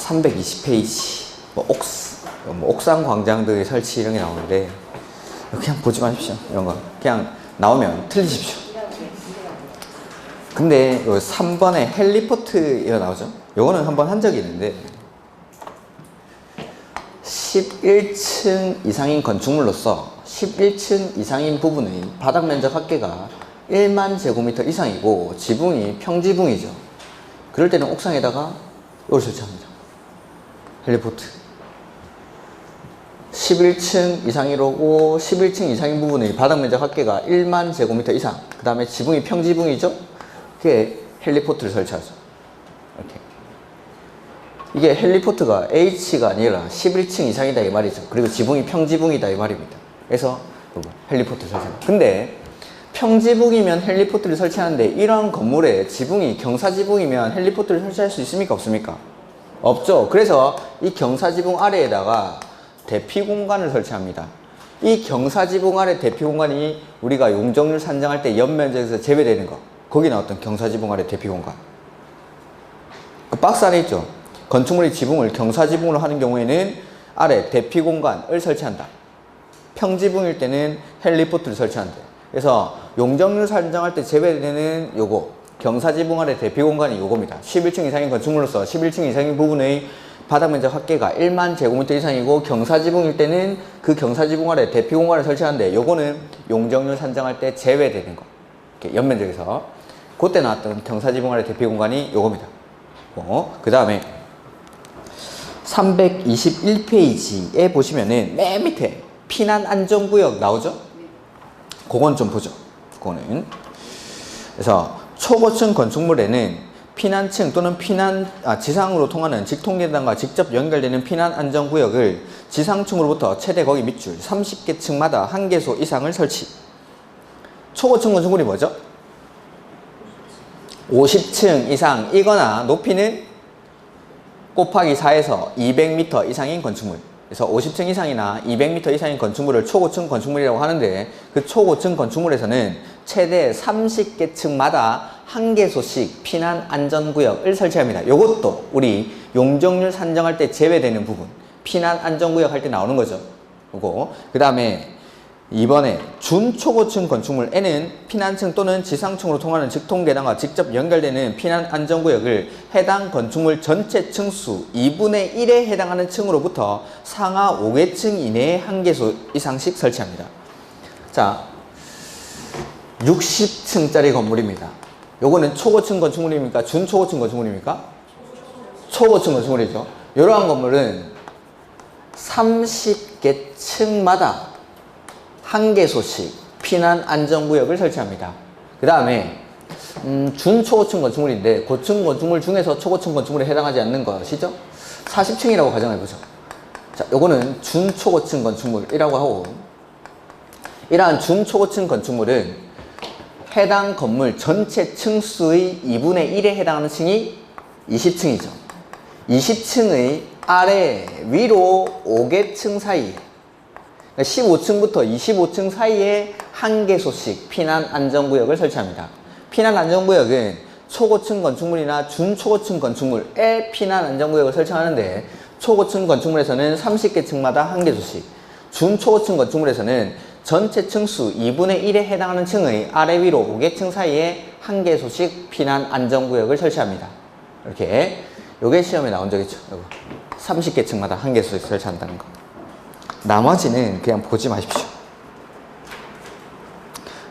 320페이지 뭐 옥상 광장들 설치 이런 게 나오는데 그냥 보지 마십시오. 이런 거 그냥 나오면 틀리십시오. 근데 요 3번에 헬리포트 이거 나오죠? 요거는 한번 한 적이 있는데 11층 이상인 건축물로서 11층 이상인 부분의 바닥 면적 합계가 1만 제곱미터 이상이고 지붕이 평지붕이죠. 그럴 때는 옥상에다가 이걸 설치합니다. 헬리포트 11층 이상이라고 11층 이상인 부분의 바닥 면적 합계가 1만 제곱미터 이상, 그 다음에 지붕이 평지붕이죠. 그게 헬리포트를 설치하죠. 이렇게. 이게 헬리포트가 H가 아니라 11층 이상이다 이 말이죠. 그리고 지붕이 평지붕이다 이 말입니다. 그래서 헬리포트를 설치합니다. 근데 평지붕이면 헬리포트를 설치하는데 이런 건물에 지붕이 경사지붕이면 헬리포트를 설치할 수 있습니까? 없습니까? 없죠. 그래서 이 경사지붕 아래에다가 대피 공간을 설치합니다. 이 경사지붕 아래 대피 공간이 우리가 용적률 산정할 때 연면적에서 제외되는 거, 거기 나왔던 경사지붕 아래 대피 공간. 그 박스 안에 있죠. 건축물의 지붕을 경사지붕으로 하는 경우에는 아래 대피 공간을 설치한다. 평지붕일 때는 헬리포트를 설치한다. 그래서 용적률 산정할 때 제외되는 요거, 경사지붕 아래 대피 공간이 요겁니다. 11층 이상인 건축물로서 11층 이상인 부분의 바닥 면적 합계가 1만 제곱미터 이상이고 경사지붕일 때는 그 경사지붕 아래 대피 공간을 설치하는데 요거는 용적률 산정할 때 제외되는 거. 이렇게 연면적에서 그때 나왔던 경사지붕 아래 대피 공간이 요겁니다. 그 다음에 321페이지에 보시면은 맨 밑에 피난 안전구역 나오죠? 그건 좀 보죠. 그거는. 그래서 초고층 건축물에는 피난층 또는 지상으로 통하는 직통계단과 직접 연결되는 피난 안전구역을 지상층으로부터 최대 거기 밑줄 30개 층마다 한 개소 이상을 설치. 초고층 건축물이 뭐죠? 50층 이상이거나 높이는 곱하기 4에서 200m 이상인 건축물. 그래서 50층 이상이나 200m 이상인 건축물을 초고층 건축물이라고 하는데 그 초고층 건축물에서는 최대 30개 층마다 한 개소씩 피난 안전구역을 설치합니다. 이것도 우리 용적률 산정할 때 제외되는 부분, 피난 안전구역 할 때 나오는 거죠. 요거. 그 다음에 이번에 준초고층 건축물에는 피난층 또는 지상층으로 통하는 직통계단과 직접 연결되는 피난 안전구역을 해당 건축물 전체 층수 2분의 1에 해당하는 층으로부터 상하 5개층 이내에 한 개소 이상씩 설치합니다. 자, 60층짜리 건물입니다. 요거는 초고층 건축물입니까? 준초고층 건축물입니까? 초고층 건축물이죠. 이러한 건물은 30개 층마다 한 개소씩 피난 안전구역을 설치합니다. 그 다음에 준초고층 건축물인데 고층 건축물 중에서 초고층 건축물에 해당하지 않는 것이죠. 40층이라고 가정해보죠. 자, 요거는 준초고층 건축물이라고 하고, 이러한 준초고층 건축물은 해당 건물 전체 층수의 2분의 1에 해당하는 층이 20층이죠. 20층의 아래 위로 5개 층 사이에 15층부터 25층 사이에 한 개소씩 피난 안전구역을 설치합니다. 피난 안전구역은 초고층 건축물이나 준초고층 건축물에 피난 안전구역을 설치하는데 초고층 건축물에서는 30개 층마다 한 개소씩, 준초고층 건축물에서는 전체 층수 2분의 1에 해당하는 층의 아래 위로 5개 층 사이에 한 개소씩 피난 안전구역을 설치합니다. 이렇게 요게 시험에 나온 적 있죠. 30개 층마다 한 개소씩 설치한다는 거. 나머지는 그냥 보지 마십시오.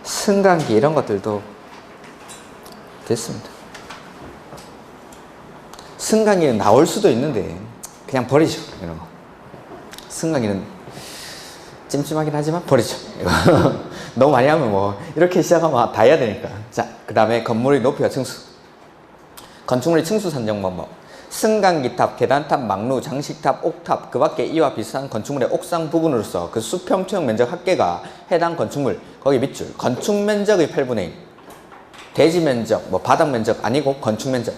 승강기 이런 것들도 됐습니다. 승강기는 나올 수도 있는데 그냥 버리죠. 이런 거. 승강기는 찜찜하긴 하지만 버리죠. 너무 많이 하면 뭐 이렇게 시작하면 다 해야 되니까. 자, 그 다음에 건물의 높이와 층수. 건축물의 층수 산정 방법. 승강기탑, 계단탑, 막루, 장식탑, 옥탑, 그 밖에 이와 비슷한 건축물의 옥상 부분으로서 그 수평투영 면적 합계가 해당 건축물, 거기 밑줄, 건축 면적의 8분의 1. 대지 면적, 뭐 바닥 면적 아니고 건축 면적.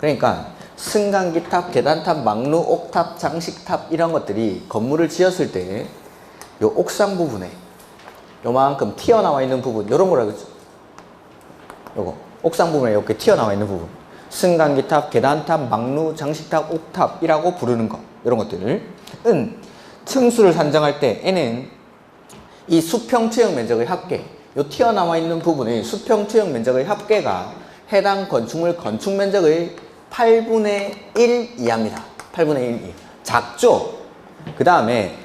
그러니까 승강기탑, 계단탑, 막루, 옥탑, 장식탑 이런 것들이 건물을 지었을 때 요 옥상 부분에 요만큼 튀어나와 있는 부분, 요런 거라 그러죠. 요거 옥상 부분에 이렇게 튀어나와 있는 부분, 승강기탑, 계단탑, 막루, 장식탑, 옥탑이라고 부르는 것. 이런 것들을. 은, 층수를 산정할 때 n은 이 수평 투영 면적의 합계, 요 튀어나와 있는 부분의 수평 투영 면적의 합계가 해당 건축물 건축 면적의 8분의 1 이하입니다. 8분의 1 이하. 작죠? 그 다음에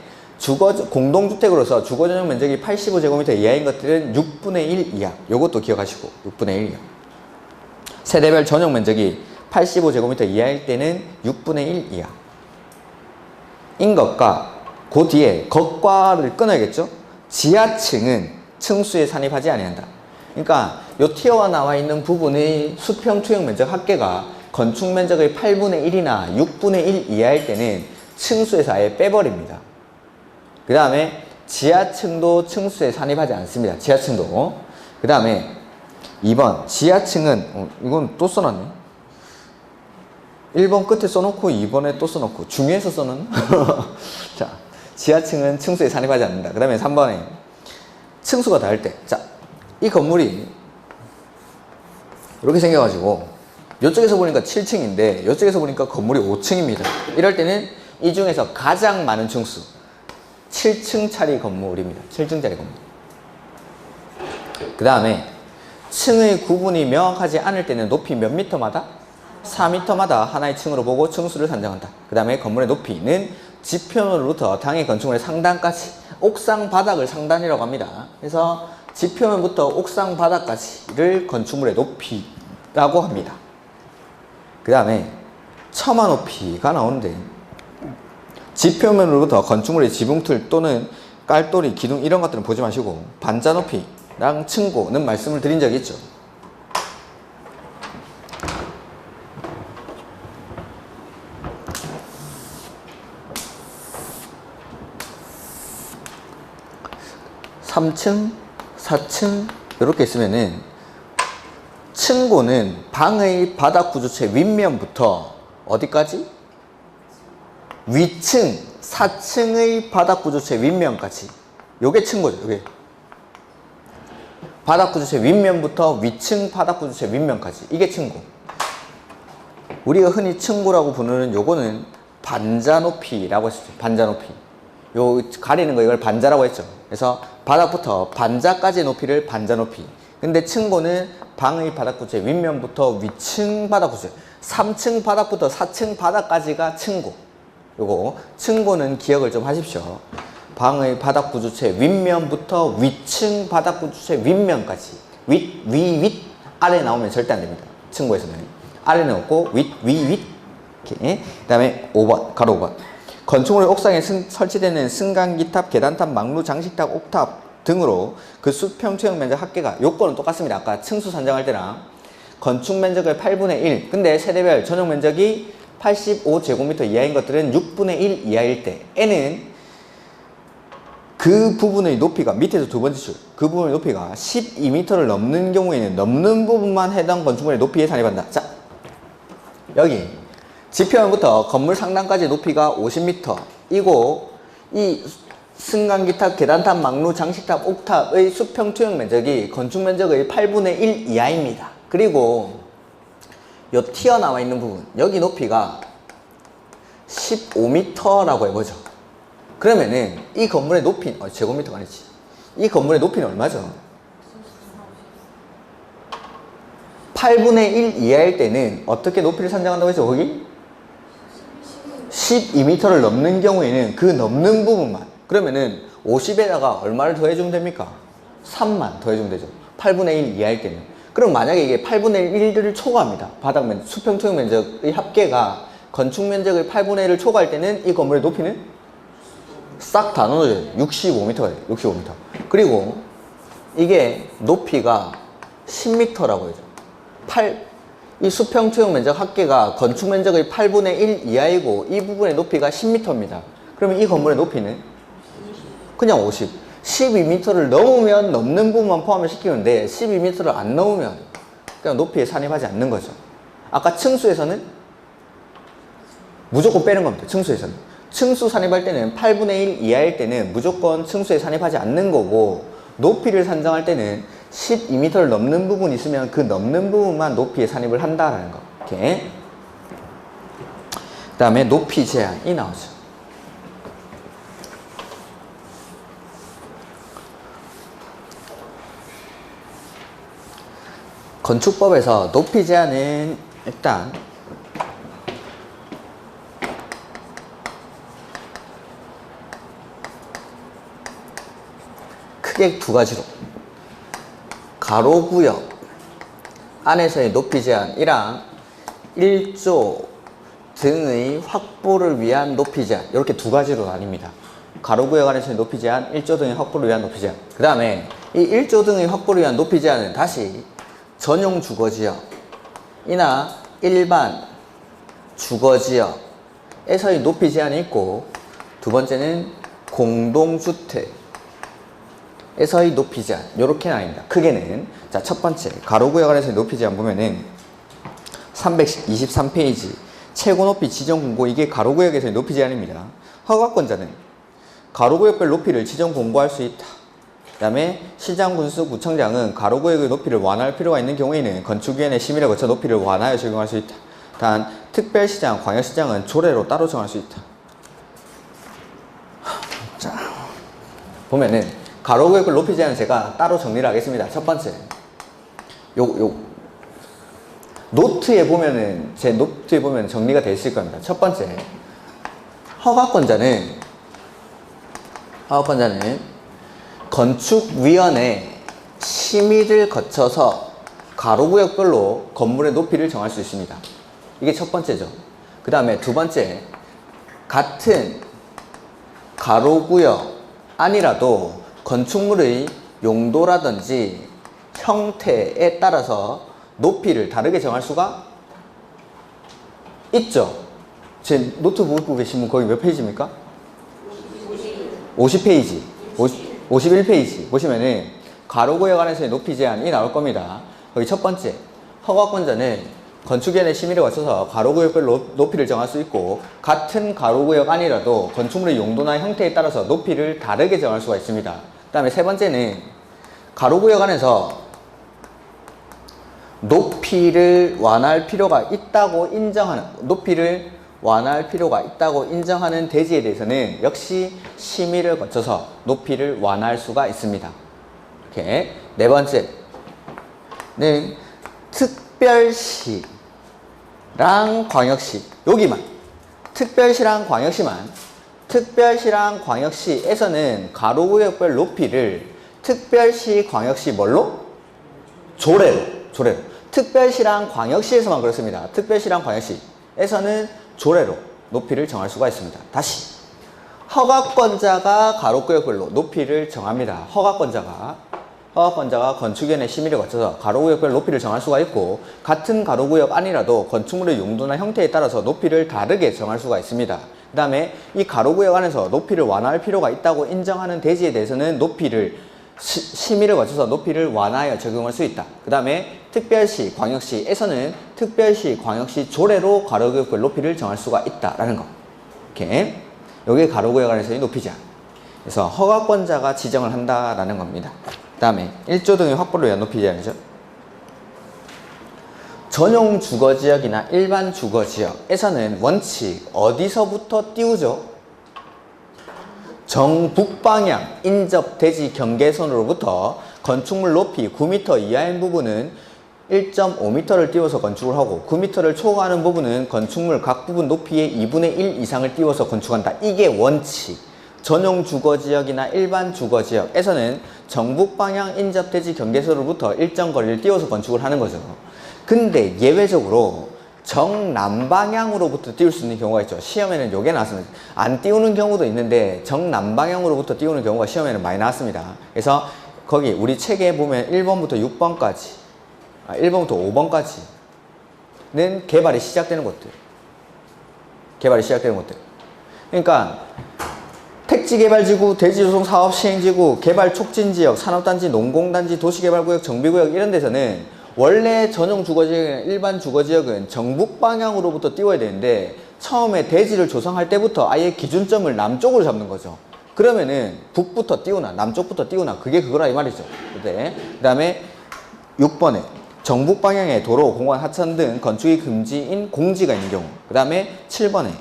공동주택으로서 주거 전용 면적이 85제곱미터 이하인 것들은 6분의 1 이하. 요것도 기억하시고 6분의 1 이하. 세대별 전용 면적이 85제곱미터 이하일 때는 6분의 1 이하. 인 것과 그 뒤에 것과를 끊어야겠죠? 지하층은 층수에 산입하지 아니한다. 그러니까 요 튀어와 나와 있는 부분의 수평 투영 면적 합계가 건축 면적의 8분의 1이나 6분의 1 이하일 때는 층수에서 아예 빼버립니다. 그 다음에 지하층도 층수에 산입하지 않습니다. 지하층도. 그 다음에 2번 지하층은 이건 또 써놨네. 1번 끝에 써놓고 2번에 또 써놓고 중요해서 써놓은 자, 지하층은 층수에 산입하지 않는다. 그 다음에 3번에 층수가 다를 때, 자, 이 건물이 이렇게 생겨가지고 이쪽에서 보니까 7층인데 이쪽에서 보니까 건물이 5층입니다. 이럴 때는 이 중에서 가장 많은 층수 7층짜리 건물입니다. 7층짜리 건물. 그 다음에 층의 구분이 명확하지 않을 때는 높이 몇 미터마다? 4미터마다 하나의 층으로 보고 층수를 산정한다. 그 다음에 건물의 높이는 지표면으로부터 당해 건축물의 상단까지, 옥상 바닥을 상단이라고 합니다. 그래서 지표면부터 옥상 바닥까지를 건축물의 높이라고 합니다. 그 다음에 처마 높이가 나오는데, 지표면으로부터 건축물의 지붕틀 또는 깔돌이, 기둥 이런 것들은 보지 마시고 반자 높이랑 층고는 말씀을 드린 적이 있죠. (3층) (4층) 이렇게 있으면은 층고는 방의 바닥 구조체 윗면부터 어디까지? 위층 4층의 바닥 구조체 윗면까지. 요게 층고죠. 요게 바닥 구조체 윗면부터 위층 바닥 구조체 윗면까지. 이게 층고. 우리가 흔히 층고라고 부르는 요거는 반자 높이라고 했었죠. 반자 높이. 요 가리는 거 이걸 반자라고 했죠. 그래서 바닥부터 반자까지의 높이를 반자 높이. 근데 층고는 방의 바닥 구조체 윗면부터 위층 바닥 구조체 3층 바닥부터 4층 바닥까지가 층고. 요거 층고는 기억을 좀 하십시오. 방의 바닥 구조체 윗면부터 위층 바닥 구조체 윗면까지. 윗 아래 나오면 절대 안 됩니다. 층고에서는 아래는 없고 윗 이렇게. 그다음에 5번 가로 5번 건축물의 옥상에 설치되는 승강기탑, 계단탑, 막루, 장식탑, 옥탑 등으로 그 수평 투영 면적 합계가 요건은 똑같습니다. 아까 층수 산정할 때랑 건축 면적의 8분의 1. 근데 세대별 전용 면적이 85제곱미터 이하인 것들은 6분의 1 이하일 때 n은 그 부분의 높이가 밑에서 두 번째 줄, 그 부분의 높이가 12m를 넘는 경우에는 넘는 부분만 해당 건축물의 높이에 산입한다. 자, 여기 지표면부터 건물 상단까지 높이가 50m 이고 이 승강기탑, 계단탑, 막루, 장식탑, 옥탑의 수평 투영 면적이 건축 면적의 8분의 1 이하입니다. 그리고 요 튀어나와 있는 부분 여기 높이가 15m라고 해보죠. 그러면은 이 건물의 높이 제곱미터가 아니지. 이 건물의 높이는 얼마죠? 8분의 1 이하일 때는 어떻게 높이를 산정한다고 했죠? 거기? 12m를 넘는 경우에는 그 넘는 부분만. 그러면은 50에다가 얼마를 더해주면 됩니까? 3만 더해주면 되죠. 8분의 1 이하일 때는. 그럼 만약에 이게 8분의 1을 초과합니다. 바닥 면적, 수평 투영 면적의 합계가 건축 면적의 8분의 1을 초과할 때는 이 건물의 높이는 싹 다 나눠져요. 65m가 돼요. 65m. 그리고 이게 높이가 10m라고 해요. 이 수평 투영 면적 합계가 건축 면적의 8분의 1 이하이고 이 부분의 높이가 10m입니다. 그러면 이 건물의 높이는 그냥 50. 12m를 넘으면 넘는 부분만 포함을 시키면 돼. 12m를 안 넘으면 그냥 높이에 산입하지 않는 거죠. 아까 층수에서는 무조건 빼는 겁니다. 층수에서는. 층수 산입할 때는 8분의 1 이하일 때는 무조건 층수에 산입하지 않는 거고 높이를 산정할 때는 12m를 넘는 부분이 있으면 그 넘는 부분만 높이에 산입을 한다라는 거. 이렇게. 그 다음에 높이 제한이 나오죠. 건축법에서 높이 제한은 일단 크게 두 가지로 가로구역 안에서의 높이 제한이랑 1조 등의 확보를 위한 높이 제한 이렇게 두 가지로 나뉩니다. 가로구역 안에서의 높이 제한, 1조 등의 확보를 위한 높이 제한. 그 다음에 이 1조 등의 확보를 위한 높이 제한은 다시 전용 주거지역이나 일반 주거지역에서의 높이 제한이 있고, 두 번째는 공동주택에서의 높이 제한 이렇게 나뉩니다. 크게는 자, 첫 번째 가로구역 안에서의 높이 제한 보면은 323페이지 최고 높이 지정 공고, 이게 가로구역에서의 높이 제한입니다. 허가권자는 가로구역별 높이를 지정 공고할 수 있다. 그 다음에 시장, 군수, 구청장은 가로구역의 높이를 완화할 필요가 있는 경우에는 건축위원회 심의를 거쳐 높이를 완화하여 적용할 수 있다. 단 특별시장, 광역시장은 조례로 따로 정할 수 있다. 자, 보면은 가로구역별 높이 제한은 제가 따로 정리를 하겠습니다. 첫 번째, 노트에 보면은, 제 노트에 보면 정리가 되어 있을 겁니다. 첫 번째, 허가권자는 건축위원회 심의를 거쳐서 가로구역별로 건물의 높이를 정할 수 있습니다. 이게 첫 번째죠. 그 다음에 두 번째, 같은 가로구역 아니라도 건축물의 용도라든지 형태에 따라서 높이를 다르게 정할 수가 있죠. 제 노트 보고 계신 분 거기 몇 페이지입니까? 50페이지. 51페이지 보시면은 가로구역 안에서의 높이 제한이 나올 겁니다. 거기 첫 번째, 허가권자는 건축위원회 심의를 거쳐서 가로구역별로 높이를 정할 수 있고, 같은 가로구역 아니라도 건축물의 용도나 형태에 따라서 높이를 다르게 정할 수가 있습니다. 그 다음에 세 번째는 가로구역 안에서 높이를 완화할 필요가 있다고 인정하는 대지에 대해서는 역시 심의를 거쳐서 높이를 완화할 수가 있습니다. 이렇게. 네 번째는 특별시랑 광역시, 여기만 특별시랑 광역시에서는 가로구역별 높이를 특별시, 광역시 뭘로? 조례로. 특별시랑 광역시에서만 그렇습니다. 특별시랑 광역시에서는 조례로 높이를 정할 수가 있습니다. 다시, 허가권자가 가로구역별로 높이를 정합니다. 허가권자가 건축위원회 심의를 거쳐서 가로구역별 높이를 정할 수가 있고, 같은 가로구역 아니라도 건축물의 용도나 형태에 따라서 높이를 다르게 정할 수가 있습니다. 그 다음에 이 가로구역 안에서 높이를 완화할 필요가 있다고 인정하는 대지에 대해서는 심의를 거쳐서 높이를 완화하여 적용할 수 있다. 그 다음에 특별시, 광역시에서는 특별시, 광역시 조례로 가로구역별 높이를 정할 수가 있다라는 거. 이렇게. 여기에 가로구역 안에서의 높이 제한. 그래서 허가권자가 지정을 한다라는 겁니다. 그 다음에 1조 등의 확보를 위한 높이 제한이죠. 전용 주거지역이나 일반 주거지역에서는 원칙 어디서부터 띄우죠? 정북방향 인접 대지 경계선으로부터 건축물 높이 9m 이하인 부분은 1.5m를 띄워서 건축을 하고, 9m를 초과하는 부분은 건축물 각 부분 높이의 2분의 1 이상을 띄워서 건축한다. 이게 원칙. 전용 주거지역이나 일반 주거지역에서는 정북방향 인접대지 경계선으로부터 일정 거리를 띄워서 건축을 하는 거죠. 근데 예외적으로 정남방향으로부터 띄울 수 있는 경우가 있죠. 시험에는 요게 나왔습니다. 안 띄우는 경우도 있는데 정남방향으로부터 띄우는 경우가 시험에는 많이 나왔습니다. 그래서 거기 우리 책에 보면 1번부터 6번까지 1번부터 5번까지는 개발이 시작되는 곳들. 그러니까 택지개발지구, 대지조성 사업시행지구, 개발촉진지역, 산업단지, 농공단지, 도시개발구역, 정비구역 이런 데서는 원래 전용 주거지역이나 일반 주거지역은 정북방향으로부터 띄워야 되는데, 처음에 대지를 조성할 때부터 아예 기준점을 남쪽으로 잡는 거죠. 그러면은 북부터 띄우나 남쪽부터 띄우나 그게 그거라 이 말이죠. 그 다음에 6번에 정북 방향의 도로, 공원, 하천 등 건축이 금지인 공지가 있는 경우. 그 다음에 7번에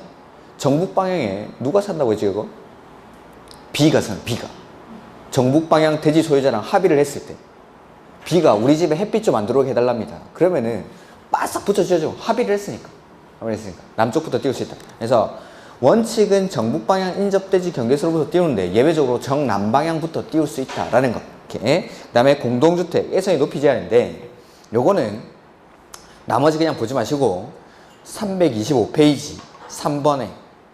정북 방향에 누가 산다고 했지 이거? B가 산, B가. 정북 방향 대지 소유자랑 합의를 했을 때 B가 우리 집에 햇빛 좀 안 들어오게 해달랍니다. 그러면은 바싹 붙여줘야죠. 합의를 했으니까. 남쪽부터 띄울 수 있다. 그래서 원칙은 정북 방향 인접대지 경계선로부터 띄우는데 예외적으로 정남방향부터 띄울 수 있다라는 것. 이렇게. 그 다음에 공동주택 예선이 높이 제한인데 요거는 나머지 그냥 보지 마시고 325페이지 3번에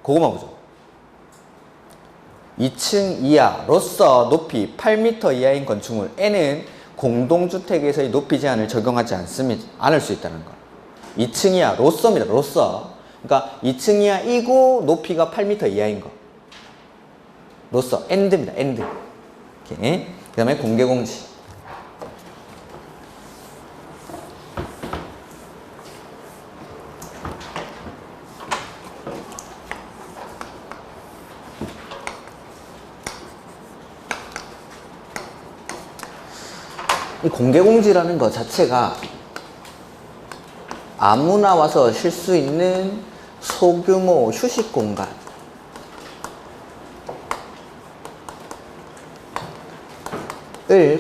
그거만 보죠. 2층 이하로서 높이 8m 이하인 건축물 N은 공동주택에서의 높이 제한을 적용하지 않을 수 있다는 거. 2층 이하로서입니다. 로서. 그러니까 2층 이하이고 높이가 8m 이하인 거. 로서. 엔드입니다. 엔드. 그 다음에 공개공지. 이 공개공지라는 것 자체가 아무나 와서 쉴 수 있는 소규모 휴식 공간을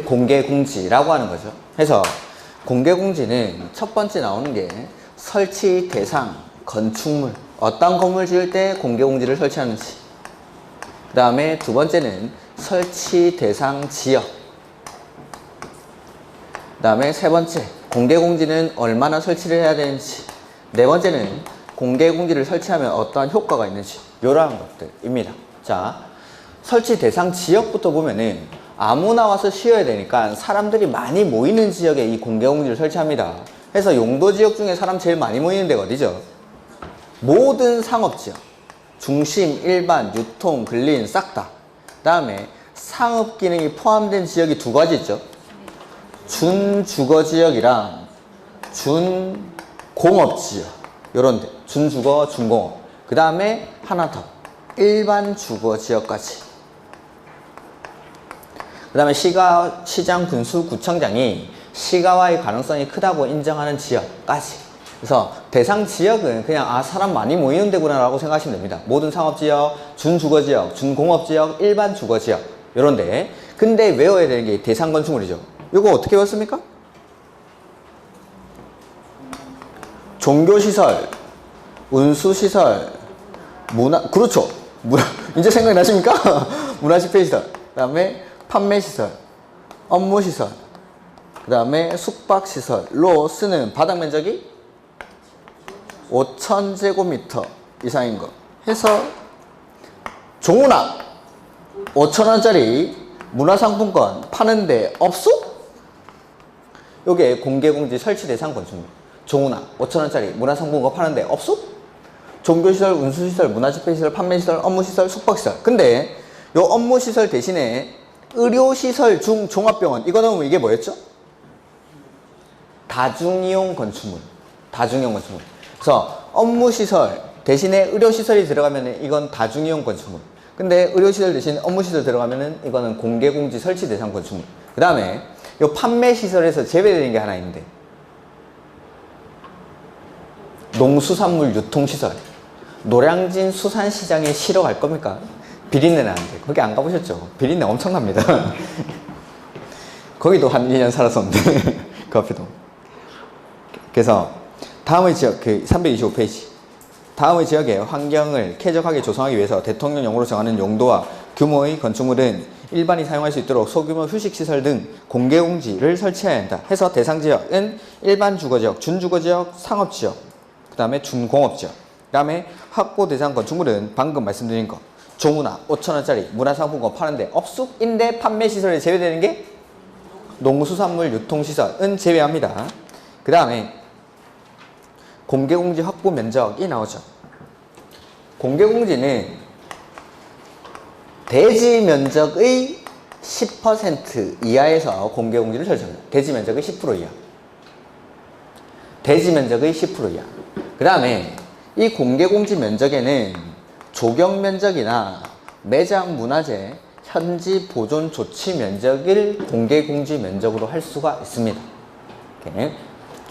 공개공지라고 하는 거죠. 그래서 공개공지는 첫 번째 나오는 게 설치 대상, 건축물, 어떤 건물 지을 때 공개공지를 설치하는지. 그 다음에 두 번째는 설치 대상 지역. 그 다음에 세 번째, 공개공지는 얼마나 설치를 해야 되는지. 네 번째는 공개공지를 설치하면 어떠한 효과가 있는지. 이러한 것들입니다. 자, 설치 대상 지역부터 보면은 아무나 와서 쉬어야 되니까 사람들이 많이 모이는 지역에 이 공개공지를 설치합니다. 그래서 용도지역 중에 사람 제일 많이 모이는 데가 어디죠? 모든 상업지역. 중심, 일반, 유통, 근린 싹 다. 그 다음에 상업 기능이 포함된 지역이 두 가지 있죠. 준주거지역이랑 준공업지역 요런 데 준주거, 준공업. 그 다음에 하나 더 일반 주거지역까지. 그 다음에 시가, 시장, 군수, 구청장이 시가와의 가능성이 크다고 인정하는 지역까지. 그래서 대상 지역은 그냥 사람 많이 모이는 데구나 라고 생각하시면 됩니다. 모든 상업지역, 준주거지역, 준공업지역, 일반 주거지역 요런 데. 근데 외워야 되는 게 대상 건축물이죠. 이거 어떻게 외웠습니까? 종교시설, 운수시설, 그렇죠. 이제 생각이 나십니까? 문화집회시설, 그 다음에 판매시설, 업무시설, 그 다음에 숙박시설로 쓰는 바닥면적이 5,000제곱미터 이상인 거 해서 종훈아 5,000원짜리 문화상품권 파는데 없어? 요게 공개공지 설치 대상 건축물. 종훈아 5,000원짜리 문화상품권 파는데 없어? 종교시설, 운수시설, 문화집회시설, 판매시설, 업무시설, 숙박시설. 근데 요 업무시설 대신에 의료시설 중 종합병원 이거 넣으면 이게 뭐였죠? 다중이용 건축물. 다중이용 건축물. 그래서 업무시설 대신에 의료시설이 들어가면 이건 다중이용 건축물. 근데 의료시설 대신 업무시설 들어가면은 이거는 공개공지 설치 대상 건축물. 그 다음에 요 판매시설에서 제외되는 게 하나 있는데 농수산물 유통시설. 노량진 수산시장에 쉬러 갈 겁니까? 비린내 나는데 거기 안 가보셨죠? 비린내 엄청납니다. 거기도 한 2년 살았었는데 그 앞에도. 그래서 다음의 지역 325페이지 다음의 지역의 환경을 쾌적하게 조성하기 위해서 대통령령으로 정하는 용도와 규모의 건축물은 일반이 사용할 수 있도록 소규모 휴식시설 등 공개공지를 설치해야 한다. 해서 대상지역은 일반 주거지역, 준주거지역, 상업지역, 그 다음에 준공업지역. 그 다음에 확보 대상 건축물은 방금 말씀드린 거 종훈아 5,000원짜리 문화상품권 파는데 업숙인데 판매시설에 제외되는 게 농수산물 유통시설은 제외합니다. 그 다음에 공개공지 확보 면적이 나오죠. 공개공지는 대지 면적의 10% 이하에서 공개공지를 설정합니다. 대지 면적의 10% 이하. 대지 면적의 10% 이하. 그 다음에 이 공개공지 면적에는 조경 면적이나 매장 문화재, 현지 보존 조치 면적을 공개공지 면적으로 할 수가 있습니다. 이렇게.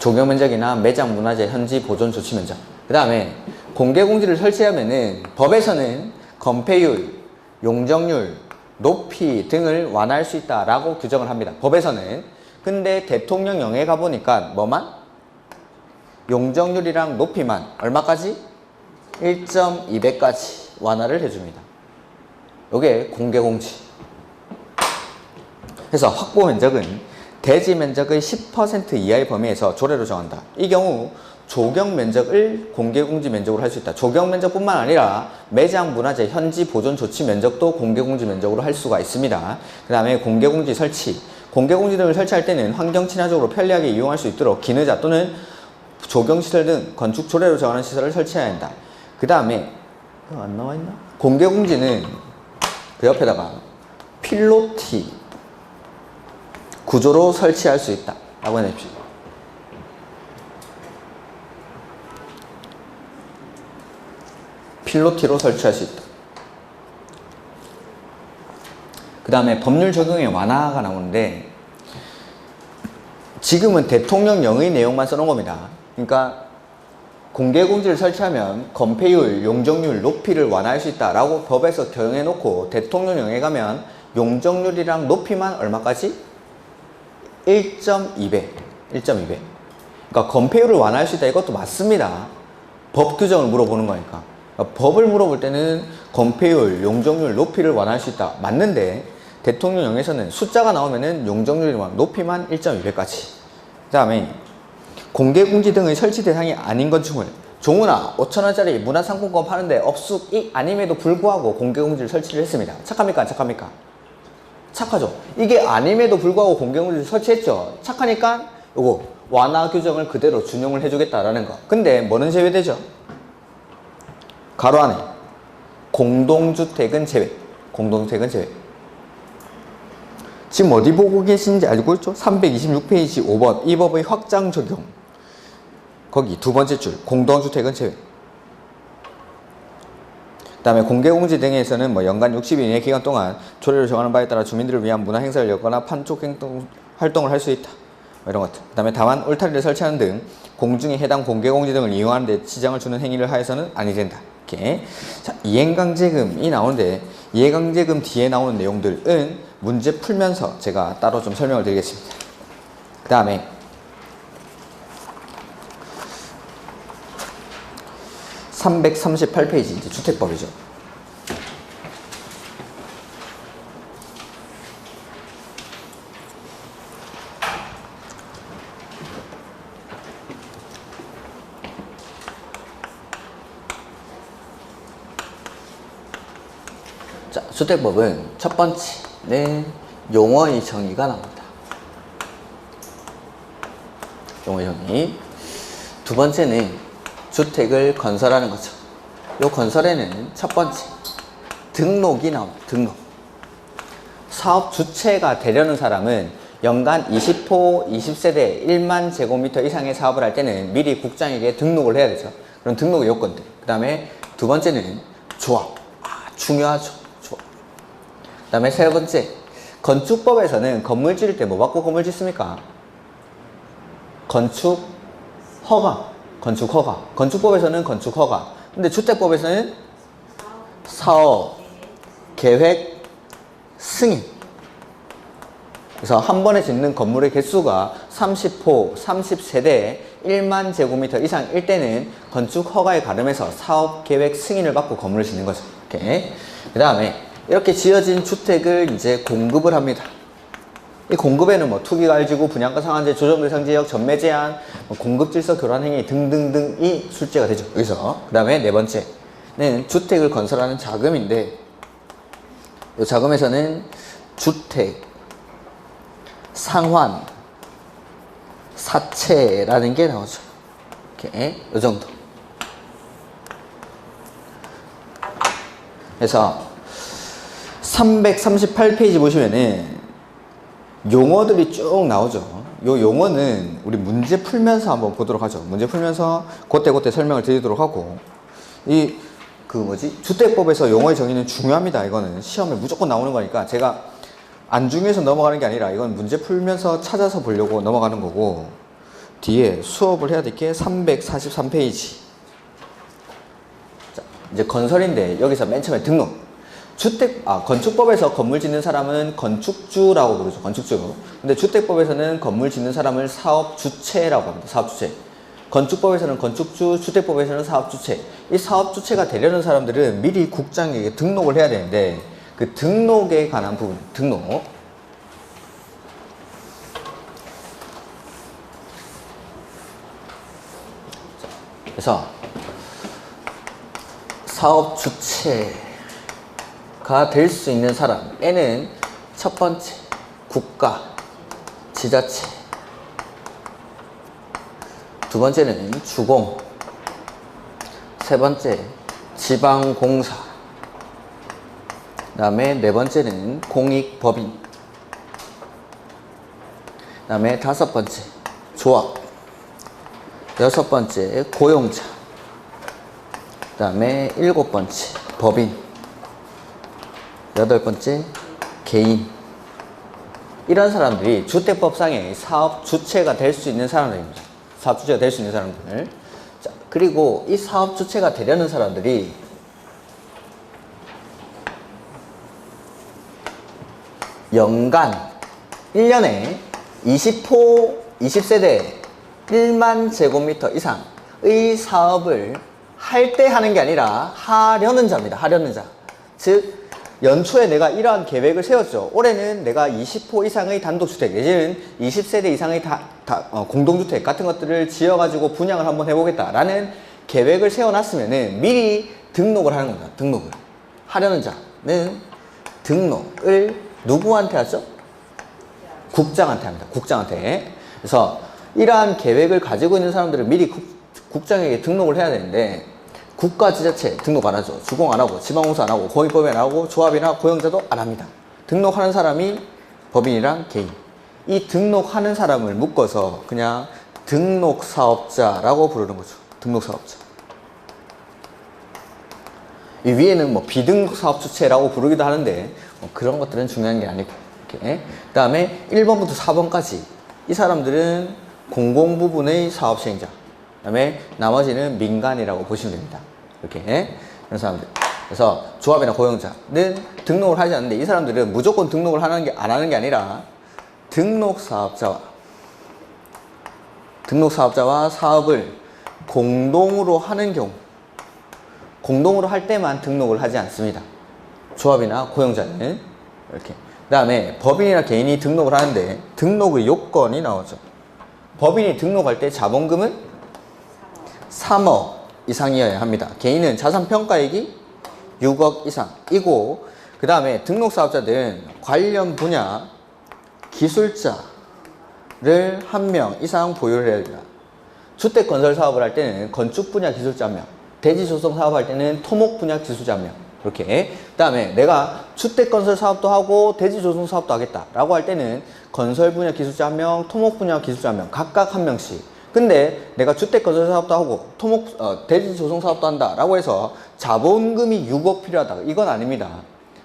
조경 면적이나 매장 문화재 현지 보존 조치 면적. 그 다음에 공개 공지를 설치하면은 법에서는 건폐율, 용적률, 높이 등을 완화할 수 있다라고 규정을 합니다. 법에서는. 근데 대통령령에 가보니까 뭐만? 용적률이랑 높이만 얼마까지? 1.2배까지 완화를 해줍니다. 이게 공개 공지. 그래서 확보 면적은 대지 면적의 10% 이하의 범위에서 조례로 정한다. 이 경우 조경 면적을 공개 공지 면적으로 할 수 있다. 조경 면적뿐만 아니라 매장 문화재 현지 보존 조치 면적도 공개 공지 면적으로 할 수가 있습니다. 그 다음에 공개 공지 설치. 공개 공지 등을 설치할 때는 환경 친화적으로 편리하게 이용할 수 있도록 기능자 또는 조경시설 등 건축 조례로 정하는 시설을 설치해야 한다. 그 다음에 안 나와 있나? 공개 공지는 그 옆에다가 필로티 구조로 설치할 수 있다 라고 해냅시다. 필로티로 설치할 수 있다. 그 다음에 법률 적용의 완화가 나오는데 지금은 대통령령의 내용만 써놓은 겁니다. 그러니까 공개 공지를 설치하면 건폐율, 용적률, 높이를 완화할 수 있다라고 법에서 규정해 놓고 대통령령에 가면 용적률이랑 높이만 얼마까지? 1.2배. 그러니까 건폐율을 완화할 수 있다. 이것도 맞습니다. 법 규정을 물어보는 거니까. 그러니까 법을 물어볼 때는 건폐율, 용적률, 높이를 완화할 수 있다. 맞는데 대통령령에서는 숫자가 나오면은 용적률이랑 높이만 1.2배까지. 그 다음에 공개 공지 등의 설치 대상이 아닌 건축물. 종우나 5,000원짜리 문화상품권 파는데 업숙이 아님에도 불구하고 공개 공지를 설치를 했습니다. 착합니까? 안 착합니까? 착하죠. 이게 아님에도 불구하고 공개 공지를 설치했죠. 착하니까 요거 완화 규정을 그대로 준용을 해주겠다라는 거. 근데 뭐는 제외되죠? 가로 안에 공동주택은 제외. 공동주택은 제외. 지금 어디 보고 계신지 알고 있죠? 326페이지 5번 이 법의 확장 적용. 거기 두 번째 줄 공동주택은 제외. 그 다음에 공개공지 등에서는 뭐 연간 60일 이내 기간 동안 조례를 정하는 바에 따라 주민들을 위한 문화 행사를 열거나 판촉 활동을 할 수 있다. 뭐 이런 것들. 그 다음에 다만 울타리를 설치하는 등 공중에 해당 공개공지 등을 이용하는 데 지장을 주는 행위를 하여서는 아니 된다. 이렇게. 자, 이행강제금이 나오는데 이행강제금 뒤에 나오는 내용들은 문제 풀면서 제가 따로 좀 설명을 드리겠습니다. 그 다음에 338페이지 이제 주택법이죠. 자, 주택법은 첫 번째는 용어의 정의가 나옵니다. 용어의 정의. 두 번째는 주택을 건설하는 거죠. 요 건설에는 첫 번째 등록이 나옵니다. 등록. 사업 주체가 되려는 사람은 연간 20호, 20세대 1만 제곱미터 이상의 사업을 할 때는 미리 국장에게 등록을 해야 되죠. 그런 등록의 요건들. 그 다음에 두 번째는 조합. 중요하죠. 조합. 그 다음에 세 번째 건축법에서는 건물 지을 때 뭐 받고 건물 짓습니까? 건축 허가. 건축 허가. 건축법에서는 건축 허가. 근데 주택법에서는 사업, 계획, 승인. 그래서 한 번에 짓는 건물의 개수가 30호, 30세대, 1만 제곱미터 이상일 때는 건축 허가에 가름해서 사업, 계획, 승인을 받고 건물을 짓는 거죠. 이렇게. 그 다음에 이렇게 지어진 주택을 이제 공급을 합니다. 이 공급에는 뭐 투기가해지고 분양가 상한제, 조정대상 지역, 전매 제한, 공급질서 교란 행위 등등등이 술제가 되죠. 여기서. 그 다음에 네 번째는 주택을 건설하는 자금인데 이 자금에서는 주택, 상환, 사채라는 게 나오죠. 이렇게 이 정도. 그래서 338페이지 보시면은 용어들이 쭉 나오죠. 요 용어는 우리 문제 풀면서 한번 보도록 하죠. 문제 풀면서 그때 설명을 드리도록 하고 주택법에서 용어의 정의는 중요합니다. 이거는 시험에 무조건 나오는 거니까 제가 안 중요해서 넘어가는 게 아니라 이건 문제 풀면서 찾아서 보려고 넘어가는 거고 뒤에 수업을 해야 될 게 343페이지. 자, 이제 건설인데 여기서 맨 처음에 등록. 건축법에서 건물 짓는 사람은 건축주라고 부르죠. 건축주. 근데 주택법에서는 건물 짓는 사람을 사업주체라고 합니다. 사업주체. 건축법에서는 건축주, 주택법에서는 사업주체. 이 사업주체가 되려는 사람들은 미리 국장에게 등록을 해야 되는데 그 등록에 관한 부분, 등록. 그래서 사업주체가 될 수 있는 사람에는 첫 번째, 국가, 지자체. 두 번째는 주공. 세 번째, 지방공사. 그 다음에 네 번째는 공익법인. 그 다음에 다섯 번째, 조합. 여섯 번째, 고용자. 그 다음에 일곱 번째, 법인. 여덟 번째, 개인. 이런 사람들이 주택법상의 사업주체가 될 수 있는 사람들입니다. 사업주체가 될 수 있는 사람들. 자, 그리고 이 사업주체가 되려는 사람들이 연간 1년에 20세대 1만 제곱미터 이상의 사업을 할 때 하는 게 아니라 하려는 자입니다. 하려는 자. 즉 연초에 내가 이러한 계획을 세웠죠. 올해는 내가 20호 이상의 단독주택 내지는 20세대 이상의 공동주택 같은 것들을 지어가지고 분양을 한번 해보겠다라는 계획을 세워놨으면은 미리 등록을 하는 겁니다. 등록을. 하려는 자는 등록을 누구한테 하죠? 국장한테 합니다. 국장한테. 그래서 이러한 계획을 가지고 있는 사람들은 미리 국장에게 등록을 해야 되는데 국가 지자체 등록 안 하죠. 주공 안 하고 지방공사 안 하고 공익법인 안 하고 조합이나 고용자도 안 합니다. 등록하는 사람이 법인이랑 개인. 이 등록하는 사람을 묶어서 그냥 등록사업자라고 부르는 거죠. 등록사업자. 이 위에는 뭐 비등록사업주체라고 부르기도 하는데 뭐 그런 것들은 중요한 게 아니고. 이렇게. 그 다음에 1번부터 4번까지 이 사람들은 공공부분의 사업시행자. 그 다음에 나머지는 민간이라고 보시면 됩니다. 이렇게. 그런 사람들. 그래서 조합이나 고용자는 등록을 하지 않는데 이 사람들은 무조건 등록을 안 하는 게 아니라 등록사업자와 사업을 공동으로 하는 경우, 공동으로 할 때만 등록을 하지 않습니다. 조합이나 고용자는. 이렇게. 그 다음에 법인이나 개인이 등록을 하는데 등록의 요건이 나오죠. 법인이 등록할 때 자본금은 3억 이상이어야 합니다. 개인은 자산평가액이 6억 이상이고, 그 다음에 등록사업자들은 관련 분야 기술자를 1명 이상 보유를 해야 됩니다. 주택건설 사업을 할 때는 건축 분야 기술자 1명, 대지조성 사업할 때는 토목 분야 기술자 1명. 이렇게. 그 다음에 내가 주택건설 사업도 하고 대지조성 사업도 하겠다 라고 할 때는 건설 분야 기술자 1명, 토목 분야 기술자 1명 각각 1명씩. 근데 내가 주택건설 사업도 하고 대지조성 사업도 한다 라고 해서 자본금이 6억 필요하다. 이건 아닙니다.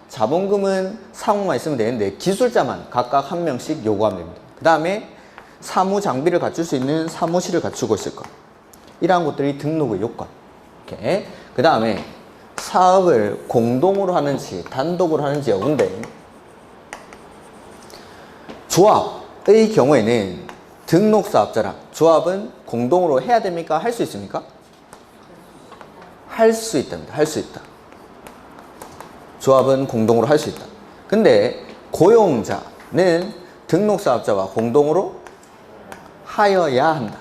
자본금은 3억만 있으면 되는데 기술자만 각각 1명씩 요구하면 됩니다. 그 다음에 사무 장비를 갖출 수 있는 사무실을 갖추고 있을 것. 이러한 것들이 등록의 요건. 이렇게. 그 다음에 사업을 공동으로 하는지 단독으로 하는지 여부인데, 조합의 경우에는 등록사업자랑 조합은 공동으로 해야 됩니까? 할 수 있습니까? 할 수 있답니다. 할 수 있다. 조합은 공동으로 할 수 있다. 근데 고용자는 등록사업자와 공동으로 하여야 한다.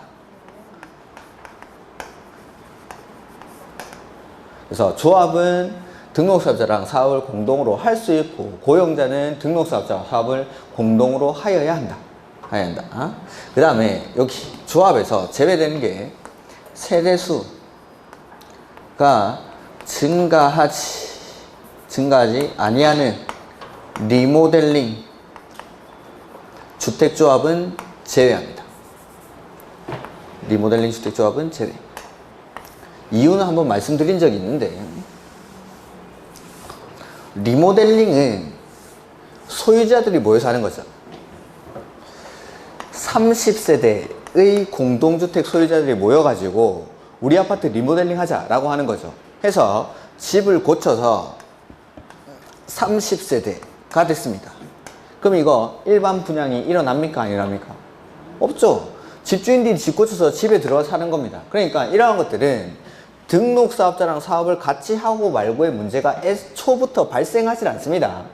그래서 조합은 등록사업자랑 사업을 공동으로 할 수 있고, 고용자는 등록사업자와 사업을 공동으로 하여야 한다. 그 다음에 여기 조합에서 제외되는 게 세대수가 증가하지 아니하는 리모델링 주택조합은 제외합니다. 리모델링 주택조합은 제외. 이유는 한번 말씀드린 적이 있는데, 리모델링은 소유자들이 모여서 하는 거죠. 30세대 세대의 공동주택 소유자들이 모여가지고 우리 아파트 리모델링 하자라고 하는 거죠. 해서 집을 고쳐서 30세대가 됐습니다. 그럼 이거 일반 분양이 일어납니까? 안 일어납니까? 없죠. 집주인들이 집 고쳐서 집에 들어가 사는 겁니다. 그러니까 이러한 것들은 등록사업자랑 사업을 같이 하고 말고의 문제가 애초부터 발생하지 않습니다.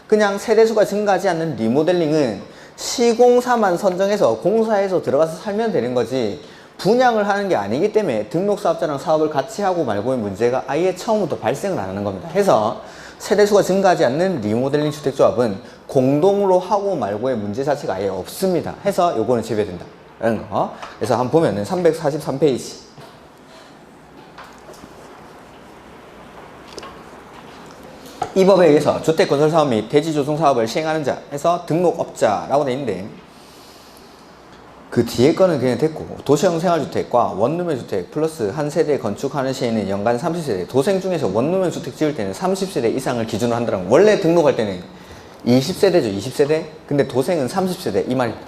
그냥 세대수가 증가하지 않는 리모델링은 시공사만 선정해서 공사해서 들어가서 살면 되는 거지 분양을 하는 게 아니기 때문에 등록사업자랑 사업을 같이 하고 말고의 문제가 아예 처음부터 발생을 안 하는 겁니다. 해서 세대수가 증가하지 않는 리모델링 주택조합은 공동으로 하고 말고의 문제 자체가 아예 없습니다. 해서 요거는 제외된다 라는 거. 그래서 한번 보면은 343페이지 이 법에 의해서 주택건설사업 및 대지조성사업을 시행하는 자 해서 등록업자라고 되어 있는데 그 뒤에 거는 그냥 됐고 도시형 생활주택과 원룸의 주택 플러스 한 세대 건축하는 시에는 연간 30세대 도생 중에서 원룸의 주택 지을 때는 30세대 이상을 기준으로 한다는 거. 원래 등록할 때는 20세대죠 20세대 근데 도생은 30세대 이 말입니다.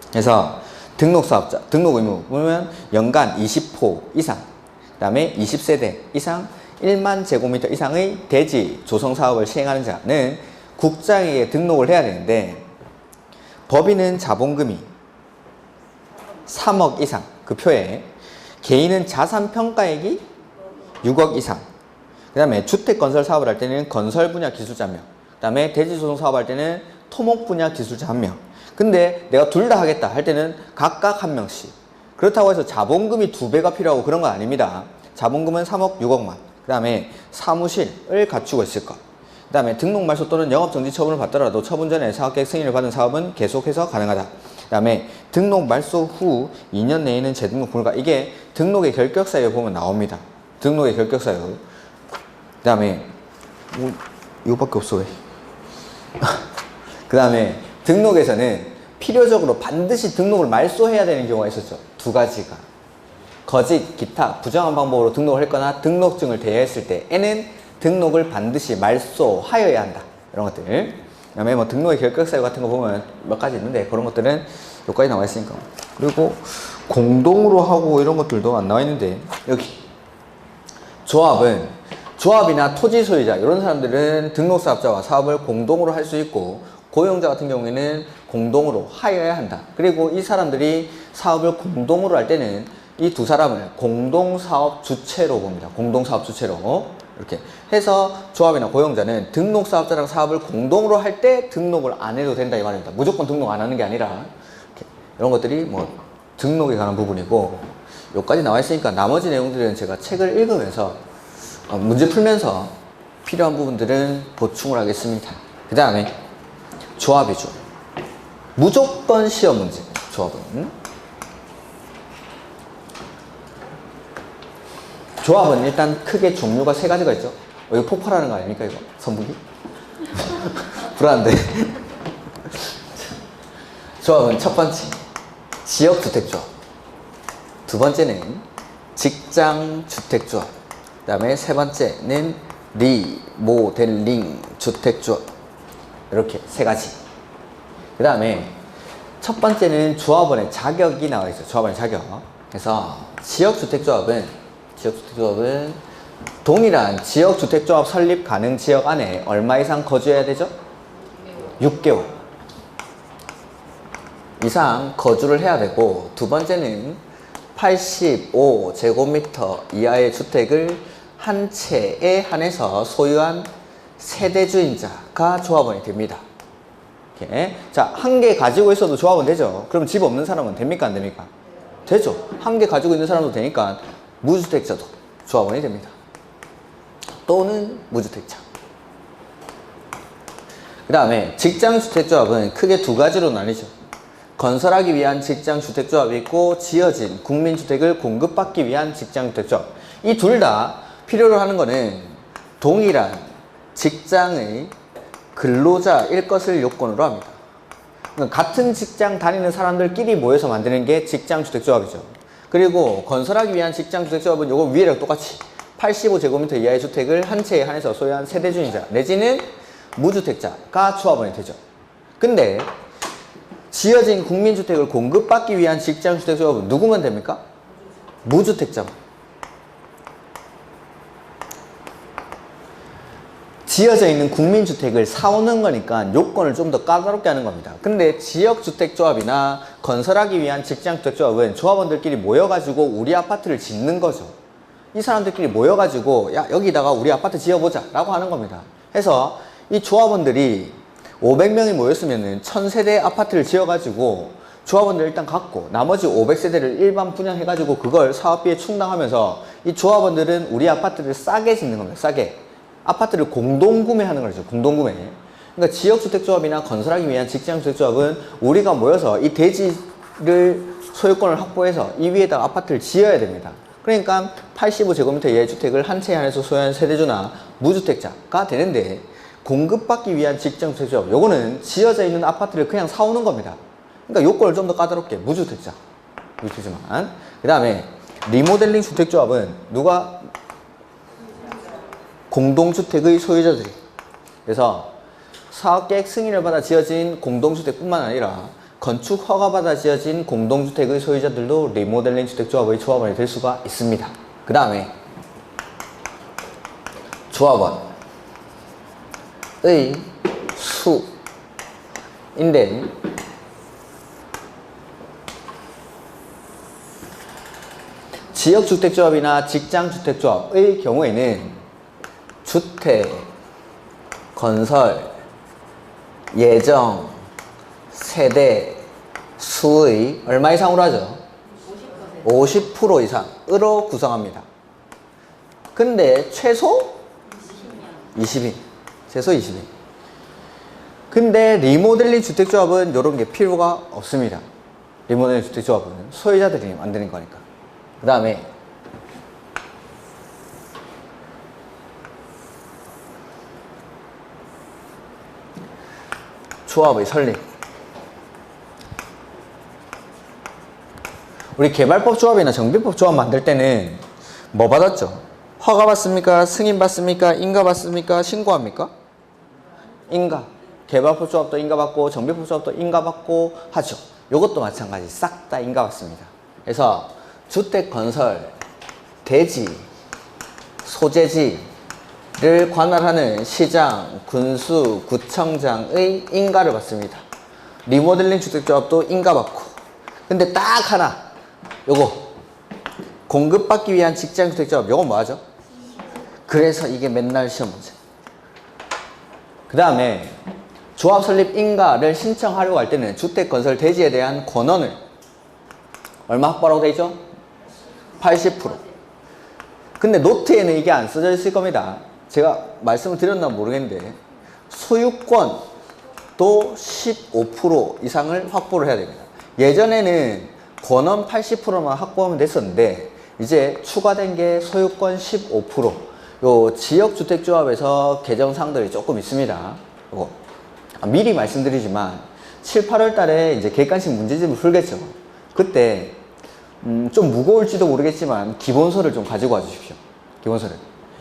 그래서 등록사업자 등록 의무 보면 연간 20호 이상 그 다음에 20세대 이상 1만 제곱미터 이상의 대지 조성 사업을 시행하는 자는 국장에게 등록을 해야 되는데 법인은 자본금이 3억 이상 그 표에 개인은 자산 평가액이 6억 이상 그 다음에 주택 건설 사업을 할 때는 건설 분야 기술자 1명 그 다음에 대지 조성 사업 할 때는 토목 분야 기술자 1명 근데 내가 둘 다 하겠다 할 때는 각각 1명씩 그렇다고 해서 자본금이 2배가 필요하고 그런 건 아닙니다. 자본금은 3억 6억만 그 다음에 사무실을 갖추고 있을 것. 그 다음에 등록 말소 또는 영업정지 처분을 받더라도 처분 전에 사업계획 승인을 받은 사업은 계속해서 가능하다. 그 다음에 등록 말소 후 2년 내에는 재등록 불가. 이게 등록의 결격사유에 보면 나옵니다. 등록의 결격사유. 그 다음에 뭐 이거밖에 없어 왜. 그 다음에 등록에서는 필요적으로 반드시 등록을 말소해야 되는 경우가 있었죠. 2가지가. 거짓, 기타, 부정한 방법으로 등록을 했거나 등록증을 대여했을 때에는 등록을 반드시 말소하여야 한다. 이런 것들. 그 다음에 뭐 등록의 결격사유 같은 거 보면 몇 가지 있는데 그런 것들은 여기까지 나와 있으니까. 그리고 공동으로 하고 이런 것들도 안 나와 있는데 여기 조합은 조합이나 토지 소유자 이런 사람들은 등록사업자와 사업을 공동으로 할 수 있고 고용자 같은 경우에는 공동으로 하여야 한다. 그리고 이 사람들이 사업을 공동으로 할 때는 이 두 사람을 공동사업 주체로 봅니다. 공동사업 주체로 이렇게 해서 조합이나 고용자는 등록사업자랑 사업을 공동으로 할 때 등록을 안 해도 된다 이 말입니다. 무조건 등록 안 하는 게 아니라 이렇게 이런 것들이 뭐 등록에 관한 부분이고 여기까지 나와 있으니까 나머지 내용들은 제가 책을 읽으면서 문제 풀면서 필요한 부분들은 보충을 하겠습니다. 그 다음에 조합이죠. 무조건 시험 문제 조합은 조합은 일단 크게 종류가 3가지가 있죠. 이거 폭발하는 거 아닙니까 이거? 선풍기? 불안한데. 조합은 첫 번째 지역주택조합, 두 번째는 직장주택조합, 그 다음에 세 번째는 리모델링 주택조합. 이렇게 3가지. 그 다음에 첫 번째는 조합원의 자격이 나와 있어요. 조합원의 자격. 그래서 지역주택조합은 동일한 지역주택조합 설립 가능 지역 안에 얼마 이상 거주해야 되죠? 6개월 이상 거주를 해야 되고 두 번째는 85제곱미터 이하의 주택을 한 채에 한해서 소유한 세대주인자가 조합원이 됩니다. 이렇게. 자, 1개 가지고 있어도 조합원 되죠? 그럼 집 없는 사람은 됩니까? 안 됩니까? 되죠. 1개 가지고 있는 사람도 되니까 무주택자도 조합원이 됩니다. 또는 무주택자. 그 다음에 직장주택조합은 크게 2가지로 나뉘죠. 건설하기 위한 직장주택조합이 있고 지어진 국민주택을 공급받기 위한 직장주택조합. 이 둘 다 필요로 하는 거는 동일한 직장의 근로자일 것을 요건으로 합니다. 그러니까 같은 직장 다니는 사람들끼리 모여서 만드는 게 직장주택조합이죠. 그리고 건설하기 위한 직장주택조합은 요거 위에랑 똑같이 85제곱미터 이하의 주택을 한 채에 한해서 소유한 세대주인자 내지는 무주택자가 조합원이 되죠. 근데 지어진 국민주택을 공급받기 위한 직장주택조합은 누구면 됩니까? 무주택자. 지어져 있는 국민주택을 사오는 거니까 요건을 좀 더 까다롭게 하는 겁니다. 근데 지역주택조합이나 건설하기 위한 직장주택조합은 조합원들끼리 모여가지고 우리 아파트를 짓는 거죠. 이 사람들끼리 모여가지고 야 여기다가 우리 아파트 지어보자 라고 하는 겁니다. 해서 이 조합원들이 500명이 모였으면 1000세대 아파트를 지어가지고 조합원들 일단 갖고 나머지 500세대를 일반 분양해가지고 그걸 사업비에 충당하면서 이 조합원들은 우리 아파트를 싸게 짓는 겁니다. 싸게. 아파트를 공동구매하는 거죠. 공동구매. 그러니까 지역주택조합이나 건설하기 위한 직장주택조합은 우리가 모여서 이 대지를 소유권을 확보해서 이 위에다가 아파트를 지어야 됩니다. 그러니까 85제곱미터 이하의 주택을 한 채 안에서 소유한 세대주나 무주택자가 되는데 공급받기 위한 직장주택조합 요거는 지어져 있는 아파트를 그냥 사오는 겁니다. 그러니까 요건을 좀 더 까다롭게 무주택자. 무주택자만. 그 다음에 리모델링 주택조합은 누가? 공동주택의 소유자들이. 그래서 사업계획 승인을 받아 지어진 공동주택뿐만 아니라 건축 허가받아 지어진 공동주택의 소유자들도 리모델링 주택조합의 조합원이 될 수가 있습니다. 그 다음에 조합원의 수인데 지역주택조합이나 직장주택조합의 경우에는 주택, 건설, 예정, 세대, 수의 얼마 이상으로 하죠? 50% 이상으로 구성합니다. 근데 최소 20인. 최소 20인. 근데 리모델링 주택조합은 이런 게 필요가 없습니다. 리모델링 주택조합은 소유자들이 만드는 거니까. 그 다음에 조합의 설립. 우리 개발법 조합이나 정비법 조합 만들 때는 뭐 받았죠? 허가 받습니까? 승인 받습니까? 인가 받습니까? 신고합니까? 인가. 개발법 조합도 인가 받고 정비법 조합도 인가 받고 하죠. 이것도 마찬가지. 싹 다 인가 받습니다. 그래서 주택 건설, 대지, 소재지를 관할하는 시장, 군수, 구청장의 인가를 받습니다. 리모델링 주택조합도 인가 받고. 근데 딱 하나, 요거 공급받기 위한 직장주택조합, 요건 뭐하죠? 그래서 이게 맨날 시험 문제. 그 다음에 조합 설립 인가를 신청하려고 할 때는 주택 건설 대지에 대한 권한을 얼마 확보하라고 되어 있죠? 80%. 근데 노트에는 이게 안 써져 있을 겁니다. 제가 말씀을 드렸나 모르겠는데 소유권도 15% 이상을 확보를 해야 됩니다. 예전에는 권원 80%만 확보하면 됐었는데 이제 추가된 게 소유권 15%. 요 지역주택조합에서 개정사항들이 조금 있습니다. 요거. 미리 말씀드리지만 7, 8월 달에 이제 객관식 문제집을 풀겠죠. 그때 좀 무거울지도 모르겠지만 기본서를 좀 가지고 와 주십시오. 기본서를.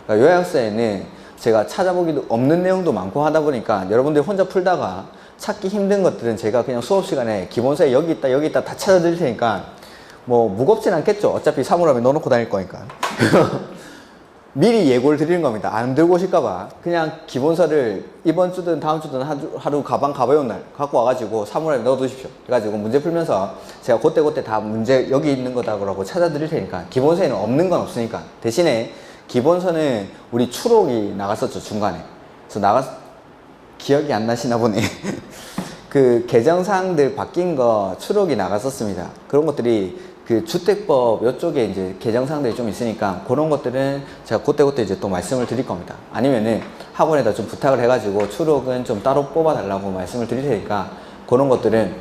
그러니까 요약서에는 제가 찾아보기도 없는 내용도 많고 하다 보니까 여러분들이 혼자 풀다가 찾기 힘든 것들은 제가 그냥 수업 시간에 기본서에 여기 있다 다 찾아드릴 테니까 뭐 무겁진 않겠죠. 어차피 사물함에 넣어놓고 다닐 거니까. 미리 예고를 드리는 겁니다. 안 들고 오실까봐 그냥 기본서를 이번 주든 다음 주든 하루 가방 가벼운 날 갖고 와가지고 사물함에 넣어두십시오. 그래가지고 문제 풀면서 제가 그때 다 문제 여기 있는 거다라고 찾아드릴 테니까 기본서에는 없는 건 없으니까 대신에 기본서는 우리 추록이 나갔었죠. 중간에. 그래서 기억이 안 나시나 보네. 그 개정사항들 바뀐 거 추록이 나갔었습니다. 그런 것들이 그 주택법 이쪽에 이제 개정사항들이 좀 있으니까 그런 것들은 제가 그때 이제 또 말씀을 드릴 겁니다. 아니면은 학원에다 좀 부탁을 해가지고 추록은 좀 따로 뽑아달라고 말씀을 드릴 테니까 그런 것들은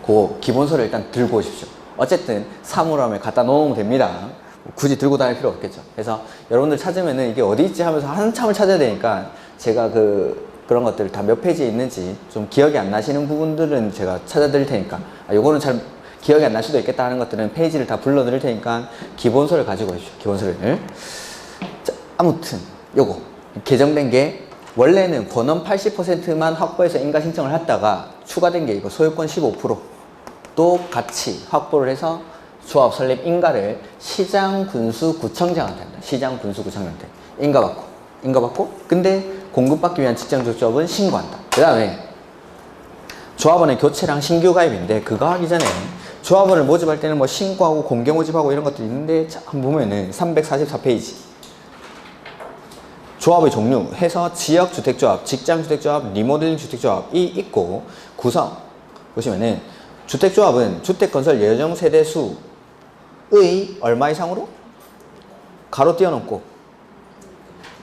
그 기본서를 일단 들고 오십시오. 어쨌든 사물함에 갖다 놓으면 됩니다. 굳이 들고 다닐 필요 없겠죠. 그래서 여러분들 찾으면은 이게 어디 있지 하면서 한참을 찾아야 되니까 제가 그런 것들 다 몇 페이지에 있는지 좀 기억이 안 나시는 부분들은 제가 찾아드릴 테니까 요거는 잘 기억이 안 날 수도 있겠다 하는 것들은 페이지를 다 불러드릴 테니까 기본서를 가지고 오십시오. 기본서를. 자, 아무튼 요거 개정된 게 원래는 권원 80%만 확보해서 인가 신청을 했다가 추가된 게 이거 소유권 15%도 같이 확보를 해서 조합 설립 인가를 시장군수구청장한테 한다. 시장군수구청장한테 인가받고 근데 공급받기 위한 직장주택조합은 신고한다. 그 다음에 조합원의 교체랑 신규 가입인데 그거 하기 전에 조합원을 모집할 때는 뭐 신고하고 공개 모집하고 이런 것들이 있는데 한번 보면은 344페이지 조합의 종류 해서 지역주택조합, 직장주택조합, 리모델링 주택조합이 있고 구성 보시면은 주택조합은 주택건설 예정 세대수의 얼마 이상으로? 가로 띄워놓고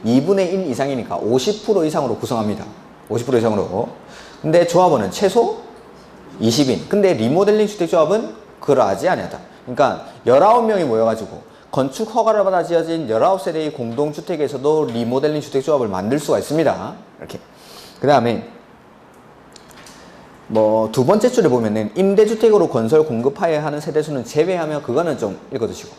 2분의 1 이상이니까 50% 이상으로 구성합니다. 50% 이상으로. 근데 조합원은 최소 20인. 근데 리모델링 주택조합은 그러하지 아니하다. 그러니까 19명이 모여가지고 건축 허가를 받아 지어진 19세대의 공동주택에서도 리모델링 주택조합을 만들 수가 있습니다. 이렇게. 그 다음에 뭐 두 번째 줄에 보면은 임대주택으로 건설 공급하여야 하는 세대수는 제외하며 그거는 좀 읽어두시고.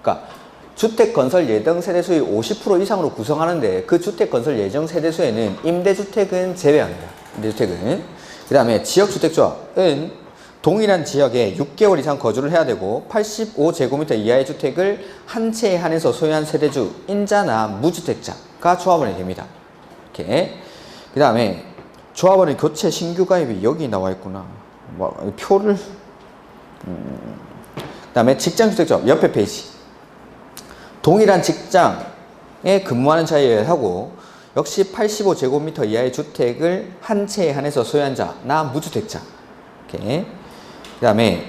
그러니까 주택 건설 예정 세대수의 50% 이상으로 구성하는데 그 주택 건설 예정 세대수에는 임대주택은 제외합니다. 임대주택은. 그 다음에 지역주택조합은 동일한 지역에 6개월 이상 거주를 해야 되고 85제곱미터 이하의 주택을 한 채에 한해서 소유한 세대주, 인자나 무주택자가 조합원이 됩니다. 이렇게. 그 다음에 조합원의 교체 신규 가입이 여기 나와 있구나. 뭐 표를. 그 다음에 직장주택조합 옆에 페이지. 동일한 직장에 근무하는 자에 하고 역시 85제곱미터 이하의 주택을 한 채에 한해서 소유한 자나 무주택자. 이렇게. 그 다음에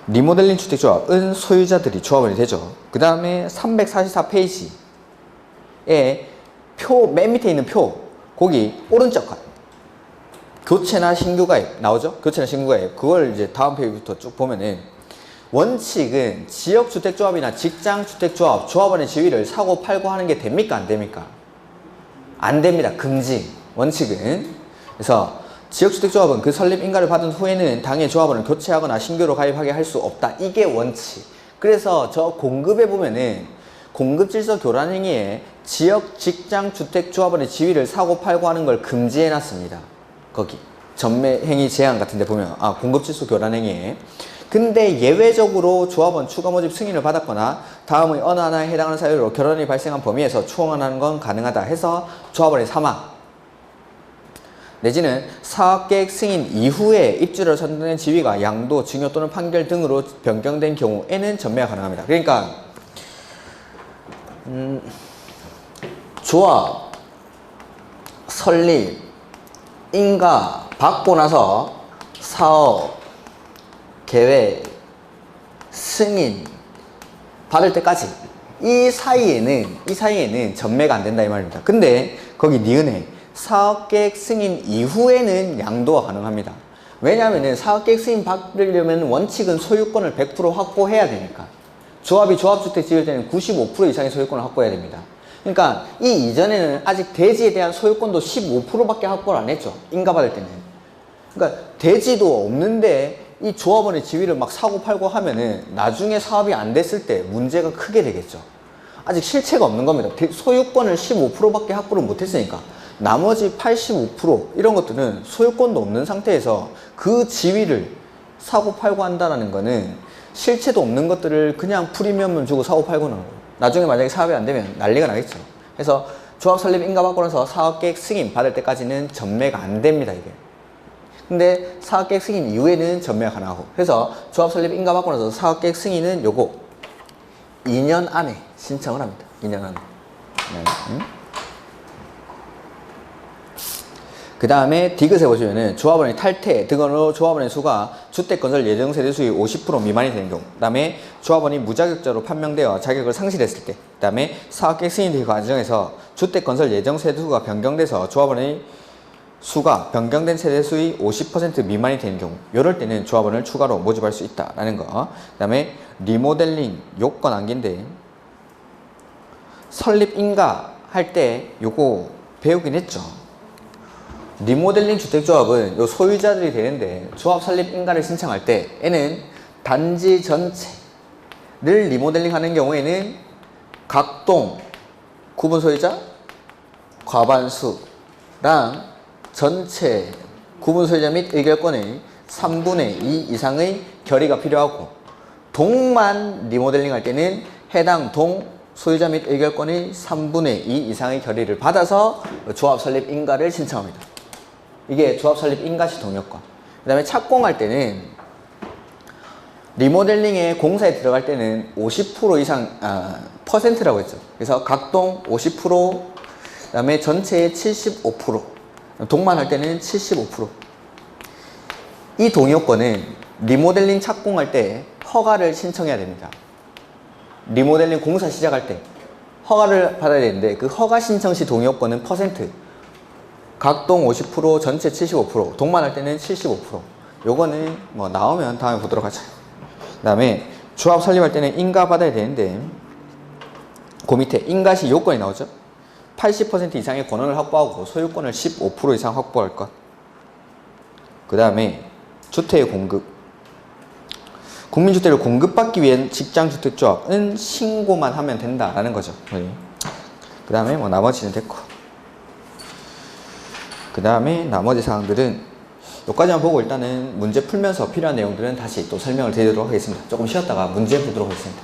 리모델링 주택조합은 소유자들이 조합원이 되죠. 그 다음에 344페이지에 표, 맨 밑에 있는 표, 거기 오른쪽 칸 교체나 신규 가입 나오죠? 교체나 신규 가입. 그걸 이제 다음 페이지부터 쭉 보면은 원칙은 지역주택조합이나 직장주택조합, 조합원의 지위를 사고 팔고 하는 게 됩니까? 안 됩니까? 안 됩니다. 금지. 원칙은. 그래서 지역주택조합은 그 설립 인가를 받은 후에는 당해 조합원을 교체하거나 신규로 가입하게 할 수 없다. 이게 원칙. 그래서 저 공급에 보면은 공급질서 교란 행위에 지역 직장 주택조합원의 지위를 사고 팔고 하는 걸 금지해 놨습니다. 거기 전매 행위 제한 같은 데 보면 공급질서 교란 행위에. 근데 예외적으로 조합원 추가 모집 승인을 받았거나 다음의 어느 하나에 해당하는 사유로 결혼이 발생한 범위에서 추원하는 건 가능하다 해서 조합원의 사망 내지는 사업계획 승인 이후에 입주를 선정된 지위가 양도, 증여 또는 판결 등으로 변경된 경우에는 전매가 가능합니다. 그러니까 조합 설립 인가 받고 나서 사업 계획 승인 받을 때까지 이 사이에는 전매가 안 된다 이 말입니다. 근데 거기 니은에 사업계획 승인 이후에는 양도가 가능합니다. 왜냐하면 사업계획 승인 받으려면 원칙은 소유권을 100% 확보해야 되니까. 조합이 조합주택 지을 때는 95% 이상의 소유권을 확보해야 됩니다. 그러니까 이 이전에는 아직 대지에 대한 소유권도 15%밖에 확보를 안 했죠. 인가받을 때는. 그러니까 대지도 없는데 이 조합원의 지위를 막 사고 팔고 하면은 나중에 사업이 안 됐을 때 문제가 크게 되겠죠. 아직 실체가 없는 겁니다. 소유권을 15%밖에 확보를 못 했으니까. 나머지 85% 이런 것들은 소유권도 없는 상태에서 그 지위를 사고 팔고 한다는 거는 실체도 없는 것들을 그냥 프리미엄을 주고 사고 팔고는 나중에 만약에 사업이 안 되면 난리가 나겠죠. 그래서 조합 설립 인가 받고 나서 사업계획 승인 받을 때까지는 전매가 안 됩니다, 이게. 근데 사업계획 승인 이후에는 전매가 가능하고. 그래서 조합 설립 인가 받고 나서 사업계획 승인은 요거 2년 안에 신청을 합니다. 2년 안에. 그 다음에 디귿에 보시면은 조합원의 탈퇴 등으로 조합원의 수가 주택건설 예정 세대수의 50% 미만이 되는 경우, 그 다음에 조합원이 무자격자로 판명되어 자격을 상실했을 때, 그 다음에 사업계획 승인 과정에서 주택건설 예정 세대수가 변경돼서 조합원의 수가 변경된 세대수의 50% 미만이 되는 경우, 이럴 때는 조합원을 추가로 모집할 수 있다라는 거. 그 다음에 리모델링 요건 암기인데 설립 인가 할 때 요거 배우긴 했죠. 리모델링 주택조합은 요 소유자들이 되는데 조합 설립 인가를 신청할 때 얘는 단지 전체를 리모델링 하는 경우에는 각동 구분 소유자 과반수랑 전체 구분 소유자 및 의결권의 3분의 2 이상의 결의가 필요하고, 동만 리모델링 할 때는 해당 동 소유자 및 의결권의 3분의 2 이상의 결의를 받아서 조합 설립 인가를 신청합니다. 이게 조합 설립 인가 시 동의요건. 그 다음에 착공할 때는 리모델링에 공사에 들어갈 때는 50% 이상 퍼센트라고 했죠. 그래서 각동 50%, 그 다음에 전체의 75%, 동만 할 때는 75%. 이 동의요건은 리모델링 착공할 때 허가를 신청해야 됩니다. 리모델링 공사 시작할 때 허가를 받아야 되는데, 그 허가 신청 시 동의요건은 퍼센트, 각동 50%, 전체 75%, 동만 할 때는 75%. 요거는 뭐 나오면 다음에 보도록 하죠. 그 다음에 조합 설립할 때는 인가 받아야 되는데, 그 밑에 인가 시 요건이 나오죠. 80% 이상의 권한을 확보하고 소유권을 15% 이상 확보할 것. 그 다음에 주택의 공급. 국민주택을 공급받기 위한 직장주택조합은 신고만 하면 된다라는 거죠. 그 다음에 뭐 나머지는 됐고. 그 다음에 나머지 사항들은 여기까지만 보고 일단은 문제 풀면서 필요한 내용들은 다시 또 설명을 드리도록 하겠습니다. 조금 쉬었다가 문제 보도록 하겠습니다.